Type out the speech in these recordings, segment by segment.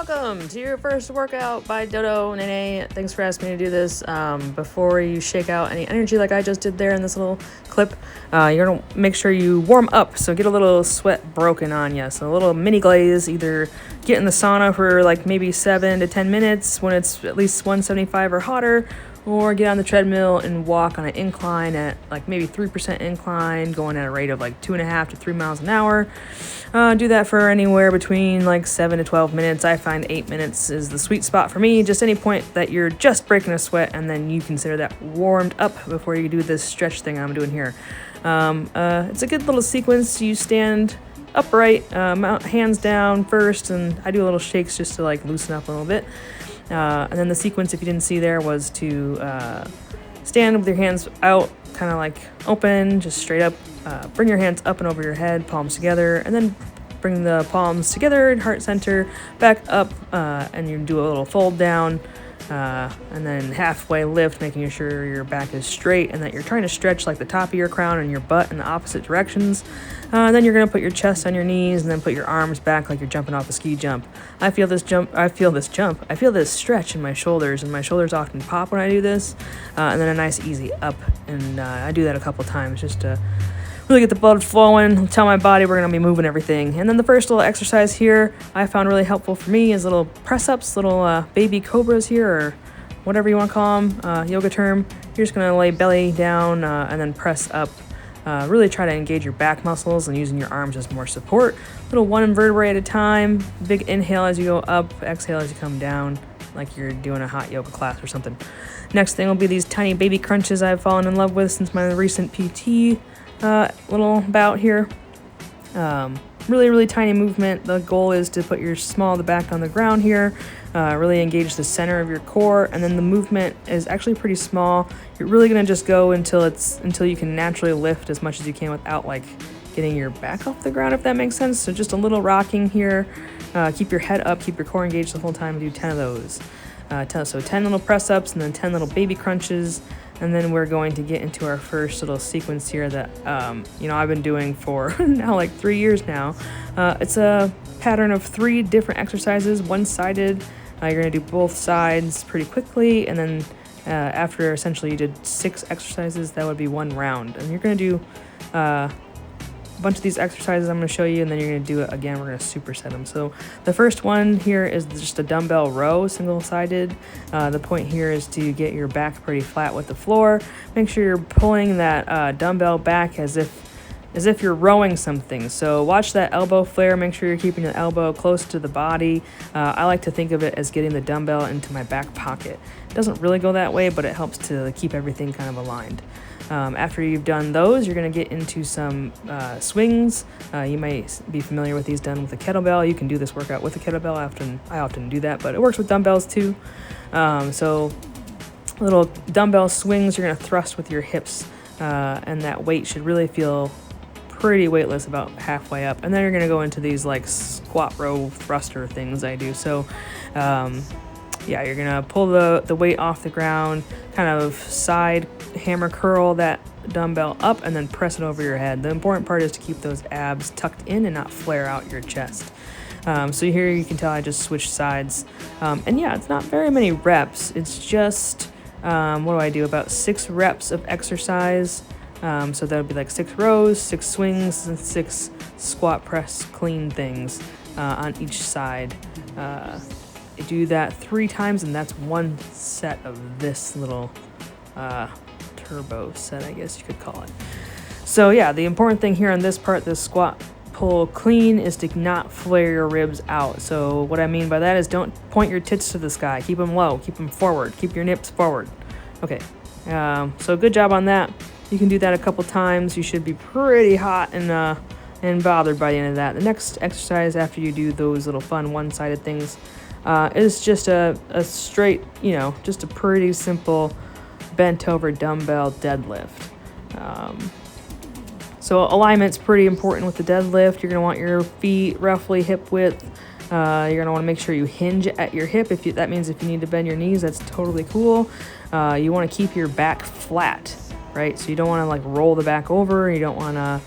Welcome to your first workout by Dodo Nene. Thanks for asking me to do this. Before you shake out any energy like I just did there in this little clip, you're going to make sure you warm up. So get a little sweat broken on you. So a little mini glaze, either get in the sauna for like maybe 7 to 10 minutes when it's at least 175 or hotter, or get on the treadmill and walk on an incline at like maybe 3% incline, going at a rate of like 2.5 to 3 miles an hour. Do that for anywhere between like 7 to 12 minutes. I find 8 minutes is the sweet spot for me. Just any point that you're just breaking a sweat, and then you consider that warmed up before you do this stretch thing I'm doing here. It's a good little sequence. You stand upright, hands down first, and I do a little shakes just to like loosen up a little bit. And then the sequence, if you didn't see there, was to stand with your hands out, kind of like open, just straight up. Bring your hands up and over your head, palms together, and then bring the palms together, heart center, back up, and you do a little fold down, and then halfway lift, making sure your back is straight and that you're trying to stretch like the top of your crown and your butt in the opposite directions. And then you're going to put your chest on your knees and then put your arms back like you're jumping off a ski jump. I feel this stretch in my shoulders, and my shoulders often pop when I do this, and then a nice easy up, and I do that a couple times just to really get the blood flowing, tell my body we're going to be moving everything. And then the first little exercise here I found really helpful for me is little press-ups, little baby cobras here, or whatever you want to call them, yoga term. You're just going to lay belly down and then press up. Really try to engage your back muscles and using your arms as more support. Little one vertebrae at a time. Big inhale as you go up, exhale as you come down, like you're doing a hot yoga class or something. Next thing will be these tiny baby crunches I've fallen in love with since my recent PT little bout here. Really tiny movement. The goal is to put your small of the back on the ground here, really engage the center of your core, and then the movement is actually pretty small. You're really going to just go until you can naturally lift as much as you can without like getting your back off the ground, if that makes sense. So just a little rocking here. Keep your head up, keep your core engaged the whole time. Do 10 of those. So 10 little press ups and then 10 little baby crunches. And then we're going to get into our first little sequence here that, I've been doing for now like 3 years now. It's a pattern of 3 different exercises, one-sided. You're going to do both sides pretty quickly. And then after essentially you did 6 exercises, that would be 1 round. And you're going to do a bunch of these exercises I'm going to show you, and then you're going to do it again. We're going to superset them. So the first one here is just a dumbbell row, single-sided. The point here is to get your back pretty flat with the floor. Make sure you're pulling that dumbbell back as if you're rowing something. So watch that elbow flare. Make sure you're keeping the elbow close to the body. I like to think of it as getting the dumbbell into my back pocket. It doesn't really go that way, but it helps to keep everything kind of aligned. After you've done those, you're going to get into some swings. You might be familiar with these done with a kettlebell. You can do this workout with a kettlebell. I often do that, but it works with dumbbells too. So little dumbbell swings, you're going to thrust with your hips, and that weight should really feel pretty weightless about halfway up. And then you're going to go into these like squat row thruster things I do. So you're going to pull the weight off the ground, kind of side hammer curl that dumbbell up, and then press it over your head. The important part is to keep those abs tucked in and not flare out your chest. So here you can tell I just switched sides. It's not very many reps. It's just, what do? About 6 reps of exercise. So that would be like 6 rows, 6 swings, and 6 squat press clean things on each side. I do that 3 times, and that's 1 set of this little turbo set, I guess you could call it. So yeah, the important thing here on this part, this squat pull clean, is to not flare your ribs out. So what I mean by that is don't point your tits to the sky. Keep them low, keep them forward, keep your nips forward. Okay, so good job on that. You can do that a couple times. You should be pretty hot and bothered by the end of that. The next exercise after you do those little fun one-sided things is just a straight, just a pretty simple bent over dumbbell deadlift. So alignment's pretty important with the deadlift. You're going to want your feet roughly hip width. You're going to want to make sure you hinge at your hip. That means if you need to bend your knees, that's totally cool. You want to keep your back flat, right? So you don't want to like roll the back over. You don't want to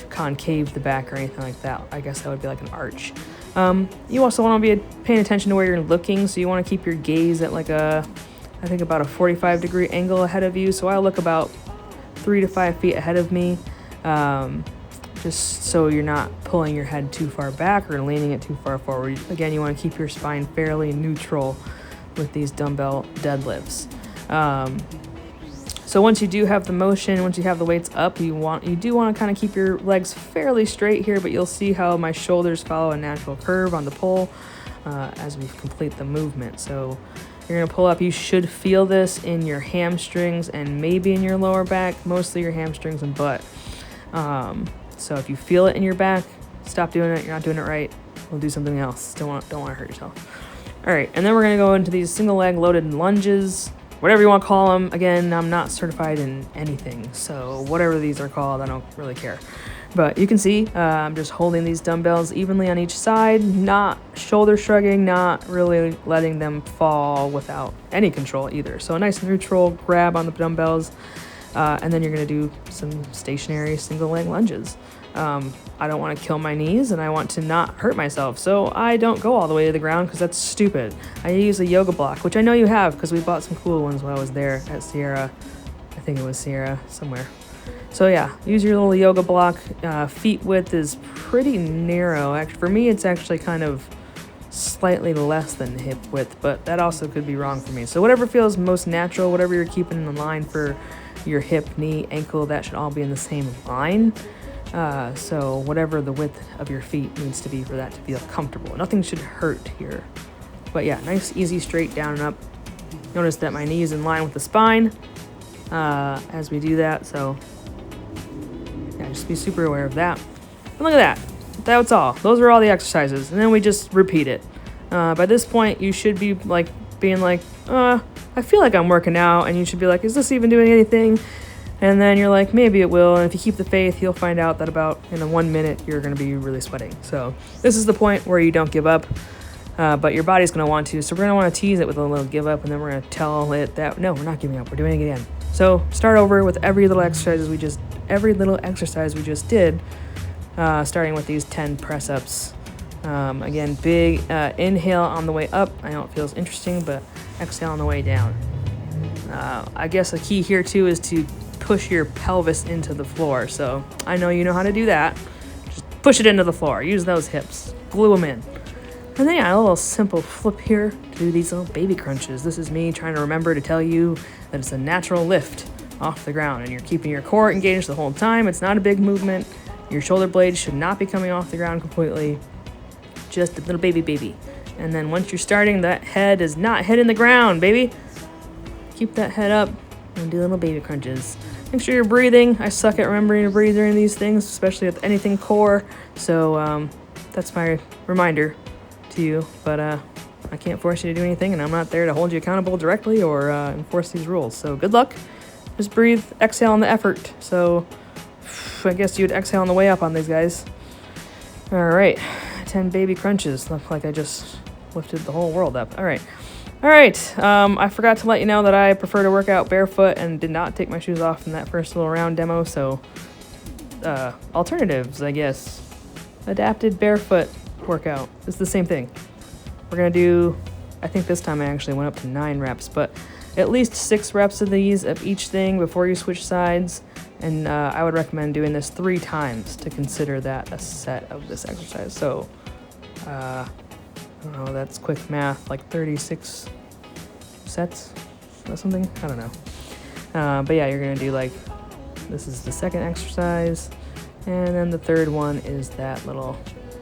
concave the back or anything like that. I guess that would be like an arch. You also want to be paying attention to where you're looking, so you want to keep your gaze at like I think about a 45-degree angle ahead of you. So I look about 3 to 5 feet ahead of me, just so you're not pulling your head too far back or leaning it too far forward. Again, you want to keep your spine fairly neutral with these dumbbell deadlifts. So once you do have the motion, once you have the weights up, you do want to kind of keep your legs fairly straight here, but you'll see how my shoulders follow a natural curve on the pole as we complete the movement. So you're going to pull up. You should feel this in your hamstrings and maybe in your lower back, mostly your hamstrings and butt. So if you feel it in your back, stop doing it. You're not doing it right. We'll do something else. Don't want to hurt yourself. All right, and then we're going to go into these single leg loaded lunges, whatever you want to call them. Again, I'm not certified in anything, so whatever these are called, I don't really care. But you can see I'm just holding these dumbbells evenly on each side, not shoulder shrugging, not really letting them fall without any control either. So a nice neutral grab on the dumbbells, and then you're going to do some stationary single leg lunges. I don't want to kill my knees and I want to not hurt myself, so I don't go all the way to the ground because that's stupid. I use a yoga block, which I know you have because we bought some cool ones when I was there at Sierra. I think it was Sierra somewhere. So yeah, use your little yoga block. Feet width is pretty narrow. Actually, for me, it's actually kind of slightly less than hip width, but that also could be wrong for me. So whatever feels most natural, whatever you're keeping in line for your hip, knee, ankle, that should all be in the same line. So whatever the width of your feet needs to be for that to feel comfortable. Nothing should hurt here. But yeah, nice, easy, straight down and up. Notice that my knee is in line with the spine as we do that. So yeah, just be super aware of that. And look at that. That's all. Those are all the exercises. And then we just repeat it. By this point, you should be like being like, I feel like I'm working out. And you should be like, is this even doing anything? And then you're like, maybe it will. And if you keep the faith, you'll find out that about in a 1 minute, you're going to be really sweating. So this is the point where you don't give up, but your body's going to want to. So we're going to want to tease it with a little give up, and then we're going to tell it that, no, we're not giving up. We're doing it again. So start over with every little exercise we just did, starting with these 10 press-ups. Again, big inhale on the way up. I know it feels interesting, but exhale on the way down. I guess a key here, too, is to push your pelvis into the floor. So I know you know how to do that. Just push it into the floor. Use those hips. Glue them in. And then yeah, a little simple flip here to do these little baby crunches. This is me trying to remember to tell you that it's a natural lift off the ground and you're keeping your core engaged the whole time. It's not a big movement. Your shoulder blades should not be coming off the ground completely. Just a little baby. And then once you're starting, that head is not hitting the ground, baby. Keep that head up and do little baby crunches. Make sure you're breathing. I suck at remembering to breathe during these things, especially with anything core. So that's my reminder to you. But I can't force you to do anything, and I'm not there to hold you accountable directly or enforce these rules. So good luck. Just breathe, exhale on the effort. So I guess you'd exhale on the way up on these guys. All right, 10 baby crunches. Look like I just lifted the whole world up. All right. I forgot to let you know that I prefer to work out barefoot and did not take my shoes off in that first little round demo. So alternatives, I guess. Adapted barefoot workout. It's the same thing. We're going to do, I think this time I actually went up to 9 reps, but at least 6 reps of these of each thing before you switch sides. And I would recommend doing this 3 times to consider that a set of this exercise. So, I don't know, that's quick math, like 36 sets or something? I don't know. But yeah, you're going to do like, this is the second exercise. And then the third one is that little,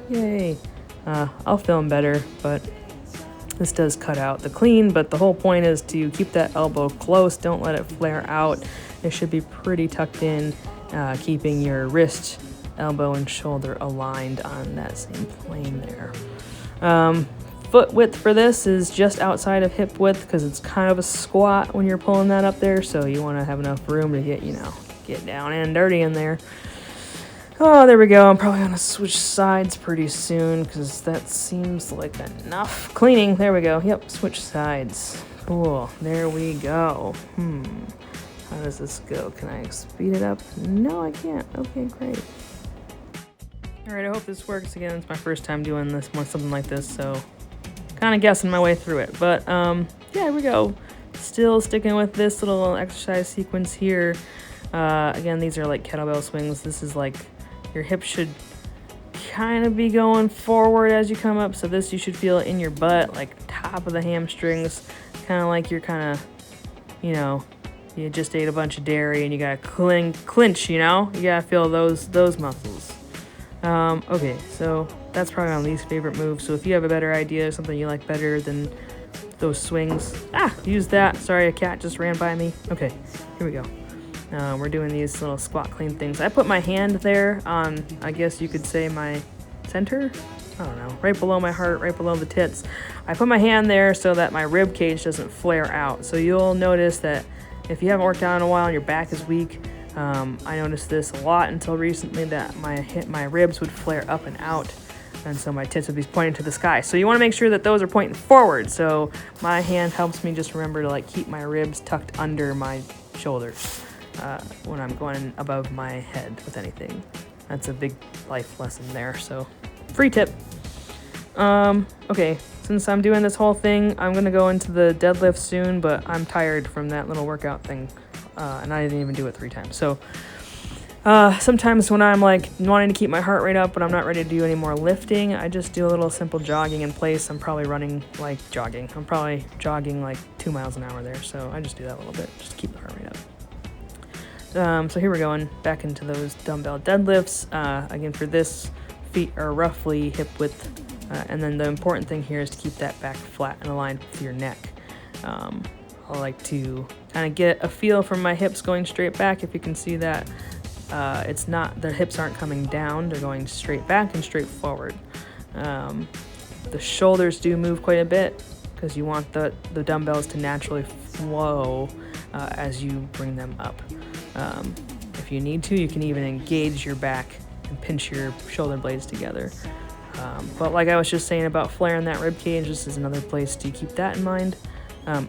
yay. I'll film better, but this does cut out the clean. But the whole point is to keep that elbow close. Don't let it flare out. It should be pretty tucked in, keeping your wrist, elbow, and shoulder aligned on that same plane there. Foot width for this is just outside of hip width because it's kind of a squat when you're pulling that up there. So you want to have enough room to get down and dirty in there. Oh, there we go. I'm probably going to switch sides pretty soon because that seems like enough cleaning. There we go. Yep, switch sides. Cool. There we go. How does this go? Can I speed it up? No, I can't. Okay, great. All right, I hope this works. Again, it's my first time doing this, something like this, so kind of guessing my way through it. But yeah, here we go. Still sticking with this little exercise sequence here. Again, these are like kettlebell swings. This is like your hips should kind of be going forward as you come up. So this you should feel in your butt, like top of the hamstrings, kind of like you're kind of, you know, you just ate a bunch of dairy and you gotta clinch, you know? You gotta feel those muscles. Okay, so that's probably my least favorite move. So if you have a better idea, something you like better than those swings, use that. Sorry, a cat just ran by me. Okay, here we go. We're doing these little squat clean things. I put my hand there on, I guess you could say, my center. I don't know, right below my heart, right below the tits. I put my hand there so that my rib cage doesn't flare out. So you'll notice that if you haven't worked out in a while and your back is weak, I noticed this a lot until recently, that my ribs would flare up and out, and so my tits would be pointing to the sky. So you want to make sure that those are pointing forward. So my hand helps me just remember to like keep my ribs tucked under my shoulders when I'm going above my head with anything. That's a big life lesson there. So free tip. Okay, since I'm doing this whole thing, I'm gonna go into the deadlift soon, but I'm tired from that little workout thing. And I didn't even do it 3 times. So sometimes when I'm like wanting to keep my heart rate up but I'm not ready to do any more lifting, I just do a little simple jogging in place. I'm probably running like jogging. I'm probably jogging like 2 miles an hour there. So I just do that a little bit just to keep the heart rate up. So here we're going back into those dumbbell deadlifts. Again, for this, feet are roughly hip width. And then the important thing here is to keep that back flat and aligned with your neck. I like to kind of get a feel from my hips going straight back. If you can see that, it's not, the hips aren't coming down, they're going straight back and straight forward. The shoulders do move quite a bit because you want the dumbbells to naturally flow as you bring them up. If you need to, you can even engage your back and pinch your shoulder blades together. But like I was just saying about flaring that rib cage, this is another place to keep that in mind.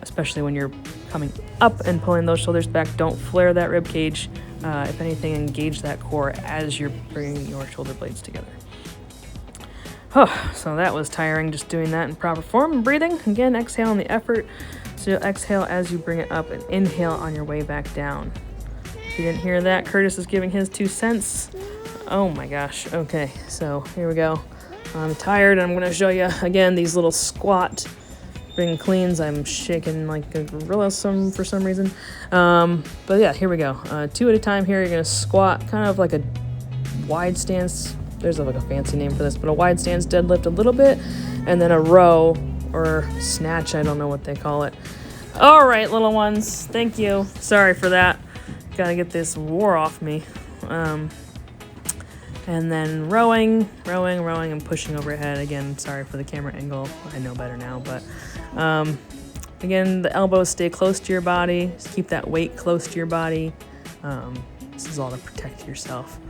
Especially when you're coming up and pulling those shoulders back. Don't flare that rib cage. If anything, engage that core as you're bringing your shoulder blades together. So that was tiring, just doing that in proper form. And breathing, again, exhale on the effort. So you'll exhale as you bring it up and inhale on your way back down. If you didn't hear that, Curtis is giving his 2 cents. Oh my gosh. Okay, so here we go. I'm tired. I'm going to show you again these little squat bring cleans. I'm shaking like a gorilla for some reason. But yeah, here we go. 2 at a time here. You're going to squat kind of like a wide stance. There's like a fancy name for this, but a wide stance deadlift a little bit, and then a row or snatch. I don't know what they call it. All right, little ones. Thank you. Sorry for that. Got to get this war off me. And then rowing, and pushing overhead. Again, sorry for the camera angle. I know better now, but again, the elbows stay close to your body. Just keep that weight close to your body. This is all to protect yourself.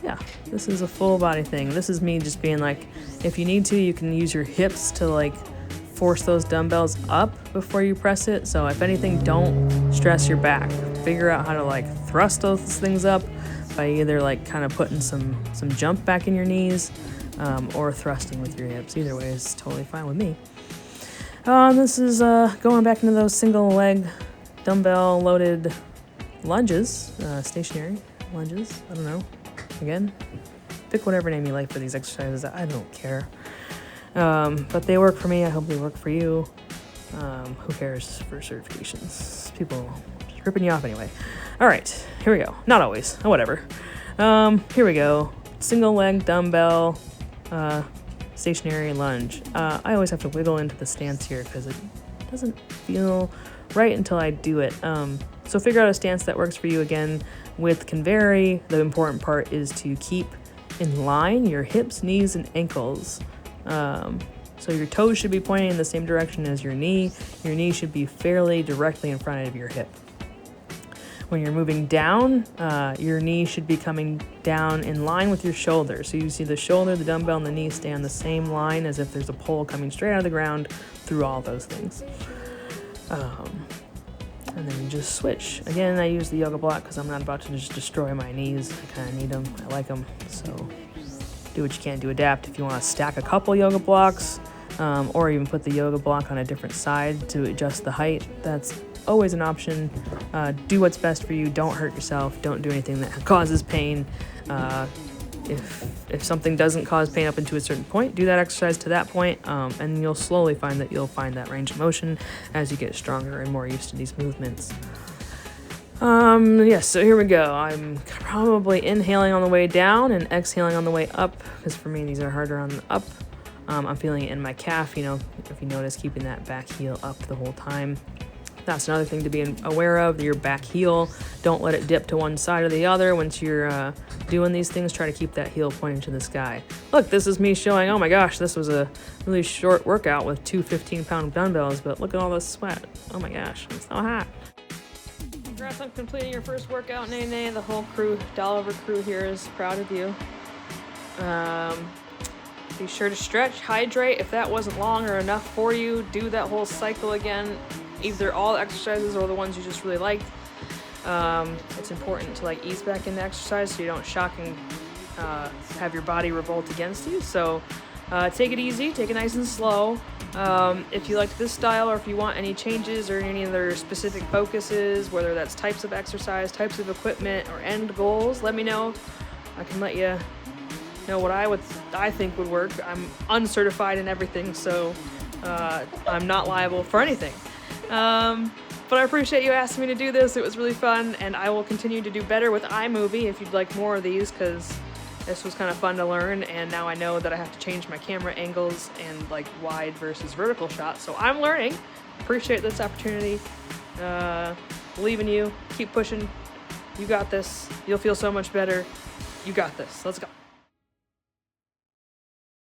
Yeah, this is a full body thing. This is me just being like, if you need to, you can use your hips to like force those dumbbells up before you press it. So if anything, don't stress your back. Figure out how to like thrust those things up by either like kind of putting some jump back in your knees or thrusting with your hips. Either way is totally fine with me. This is going back into those single leg dumbbell loaded lunges, stationary lunges. I don't know. Again, pick whatever name you like for these exercises. I don't care. But they work for me. I hope they work for you. Who cares for certifications? People just ripping you off anyway. All right, here we go. Not always. Whatever. Here we go. Single leg dumbbell stationary lunge. I always have to wiggle into the stance here because it doesn't feel right until I do it. So figure out a stance that works for you. Again, width can vary. The important part is to keep in line your hips, knees, and ankles. So your toes should be pointing in the same direction as your knee. Your knee should be fairly directly in front of your hip. When you're moving down, your knee should be coming down in line with your shoulder. So you see the shoulder, the dumbbell, and the knee stay on the same line as if there's a pole coming straight out of the ground through all those things. and then you just switch. Again, I use the yoga block because I'm not about to just destroy my knees. I kind of need them. I like them. So do what you can to adapt. If you want to stack a couple yoga blocks, or even put the yoga block on a different side to adjust the height, that's always an option. Do what's best for you. Don't hurt yourself. Don't do anything that causes pain. If something doesn't cause pain up into a certain point, do that exercise to that point, and you'll slowly find that you'll find that range of motion as you get stronger and more used to these movements. Yes, so here we go. I'm probably inhaling on the way down and exhaling on the way up, because for me these are harder on the up. I'm feeling it in my calf, you know, if you notice, keeping that back heel up the whole time. That's another thing to be aware of, your back heel. Don't let it dip to one side or the other. Once you're doing these things, try to keep that heel pointing to the sky. Look, this is me showing, oh my gosh, this was a really short workout with two 15-pound dumbbells, but look at all this sweat. Oh my gosh, I'm so hot. Congrats on completing your first workout, Nene. The whole crew, Dolliver crew here is proud of you. Be sure to stretch, hydrate. If that wasn't long or enough for you, do that whole cycle again. Either all exercises or the ones you just really liked. It's important to like ease back into exercise so you don't shock and have your body revolt against you. So take it easy, take it nice and slow. If you liked this style, or if you want any changes or any other specific focuses, whether that's types of exercise, types of equipment, or end goals, let me know. I can let you know what I think would work. I'm uncertified in everything, so I'm not liable for anything. But I appreciate you asking me to do this. It was really fun, and I will continue to do better with iMovie if you'd like more of these, because this was kind of fun to learn, and now I know that I have to change my camera angles and like wide versus vertical shots. So I'm learning. Appreciate this opportunity. Believe in you. Keep pushing. You got this. You'll feel so much better. You got this. Let's go.